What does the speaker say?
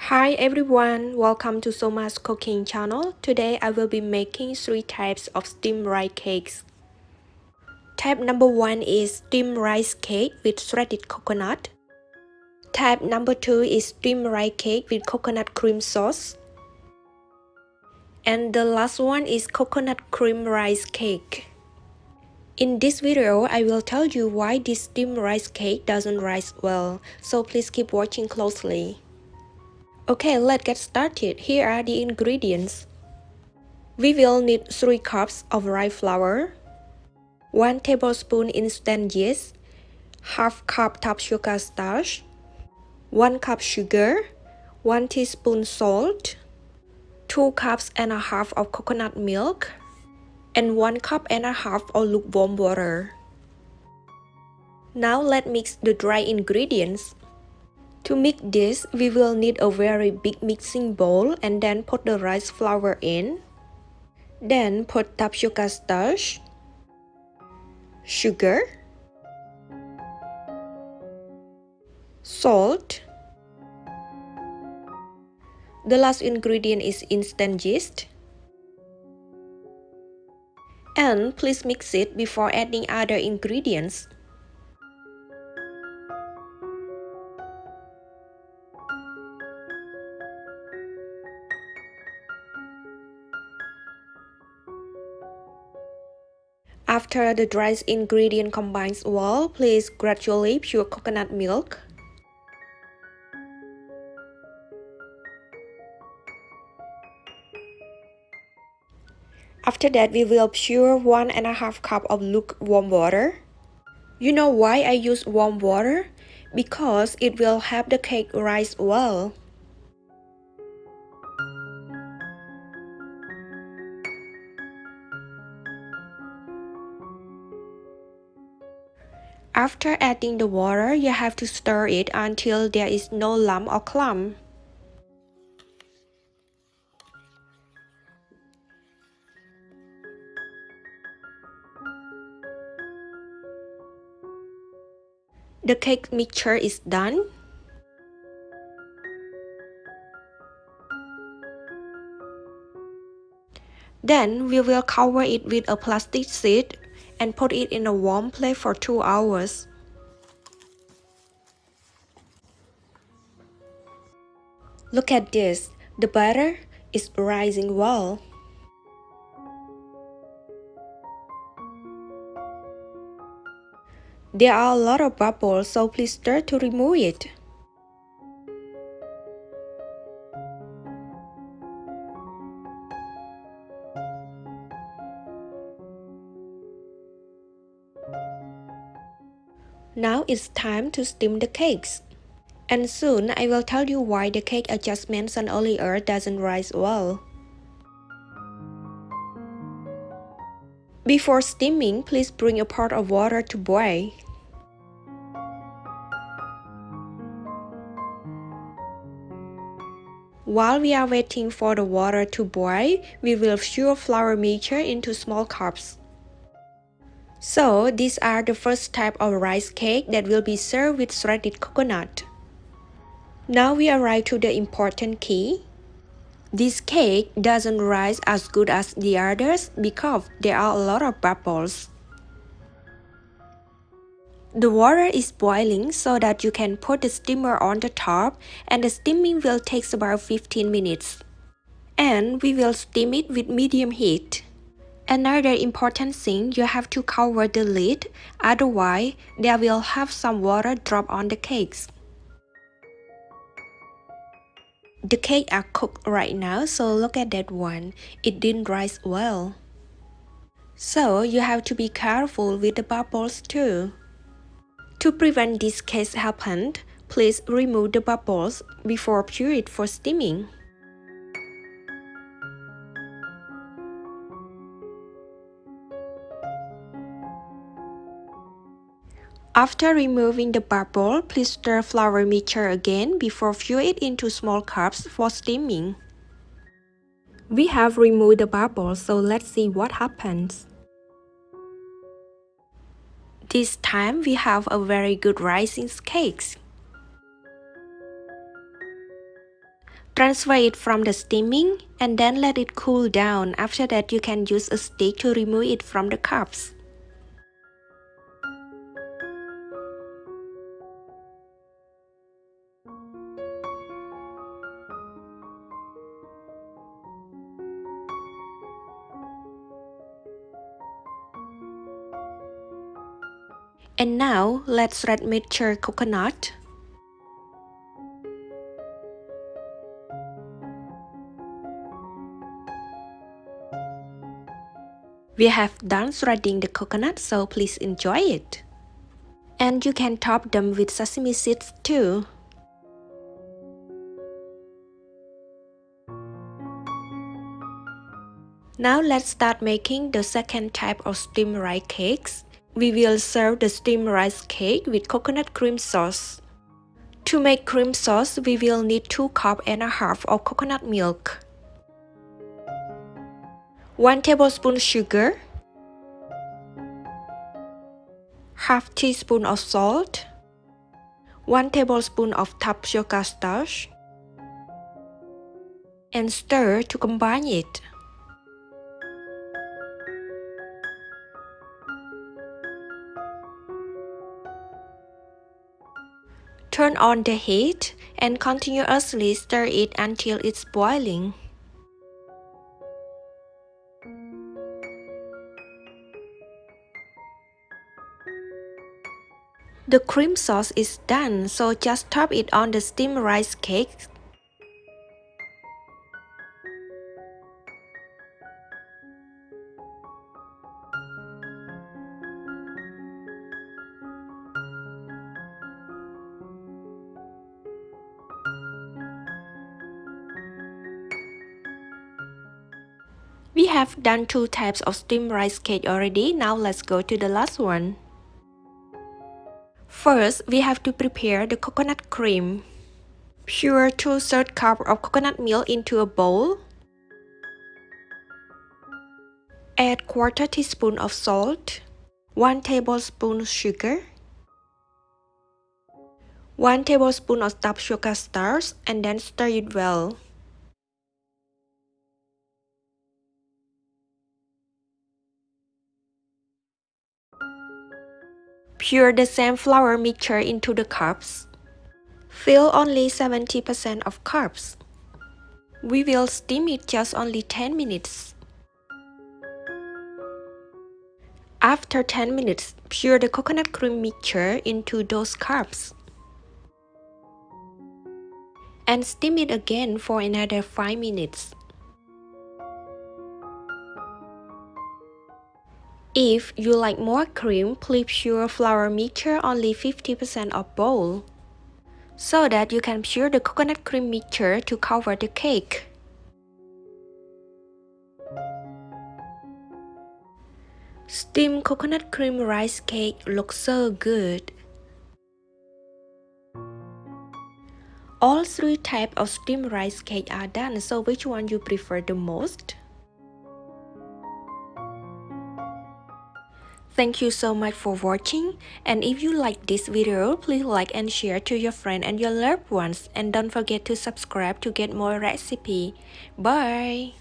Hi everyone, welcome to Somar's cooking channel. Today I will be making 3 types of steamed rice cakes. Type number 1 is steamed rice cake with shredded coconut. Type number 2 is steamed rice cake with coconut cream sauce. And the last one is coconut cream rice cake. In this video, I will tell you why this steamed rice cake doesn't rise well, so please keep watching closely. Okay, let's get started. Here are the ingredients. We will need 3 cups of rice flour, 1 tablespoon instant yeast, half cup tapioca starch, 1 cup sugar, 1 teaspoon salt, 2 cups and a half of coconut milk, and 1 cup and a half of lukewarm water. Now let's mix the dry ingredients. To mix this, we will need a very big mixing bowl and then put the rice flour in. Then put tapioca starch, sugar, salt. The last ingredient is instant yeast. And please mix it before adding other ingredients. After the dry ingredient combines well, please gradually pour coconut milk. After that, we will pour 1.5 cup of lukewarm water. You know why I use warm water? Because it will help the cake rise well. After adding the water, you have to stir it until there is no lump or clump. The cake mixture is done. Then we will cover it with a plastic sheet and put it in a warm place for 2 hours. Look at this, the batter is rising well. There are a lot of bubbles, so please stir to remove it. Now it's time to steam the cakes. And soon I will tell you why the cake I just mentioned earlier doesn't rise well. Before steaming, please bring a pot of water to boil. While we are waiting for the water to boil, we will pour flour mixture into small cups. So, these are the first type of rice cake that will be served with shredded coconut. Now we arrive to the important key. This cake doesn't rise as good as the others because there are a lot of bubbles. The water is boiling so that you can put the steamer on the top, and the steaming will take about 15 minutes. And we will steam it with medium heat. Another important thing, you have to cover the lid, otherwise there will have some water drop on the cakes. The cakes are cooked right now, so look at that one, it didn't rise well. So you have to be careful with the bubbles too. To prevent this case happen, please remove the bubbles before pour it for steaming. After removing the bubble, please stir flour mixture again before pour it into small cups for steaming. We have removed the bubbles, so let's see what happens. This time we have a very good rising cakes. Transfer it from the steaming and then let it cool down. After that, you can use a stick to remove it from the cups. And now, let's red mixture coconut. We have done shredding the coconut, so please enjoy it. And you can top them with sesame seeds too. Now let's start making the second type of steamed rice cakes. We will serve the steamed rice cake with coconut cream sauce. To make cream sauce, we will need 2 cups and a half of coconut milk, 1 tablespoon sugar, half teaspoon of salt, 1 tablespoon of tapioca starch, and stir to combine it. Turn on the heat and continuously stir it until it's boiling. The cream sauce is done, so just top it on the steamed rice cake. We have done 2 types of steamed rice cake already, now let's go to the last one. First, we have to prepare the coconut cream. Pour 2/3 cup of coconut milk into a bowl. Add 1/4 teaspoon of salt, 1 tablespoon sugar, 1 tablespoon of tapioca starch, and then stir it well. Pour the same flour mixture into the cups. Fill only 70% of cups. We will steam it just only 10 minutes. After 10 minutes, pour the coconut cream mixture into those cups. And steam it again for another 5 minutes. If you like more cream, please pour flour mixture only 50% of bowl, so that you can pour the coconut cream mixture to cover the cake. Steamed coconut cream rice cake looks so good. All 3 types of steamed rice cake are done, so which one you prefer the most? Thank you so much for watching, and if you like this video, please like and share to your friends and your loved ones, and don't forget to subscribe to get more recipe. Bye!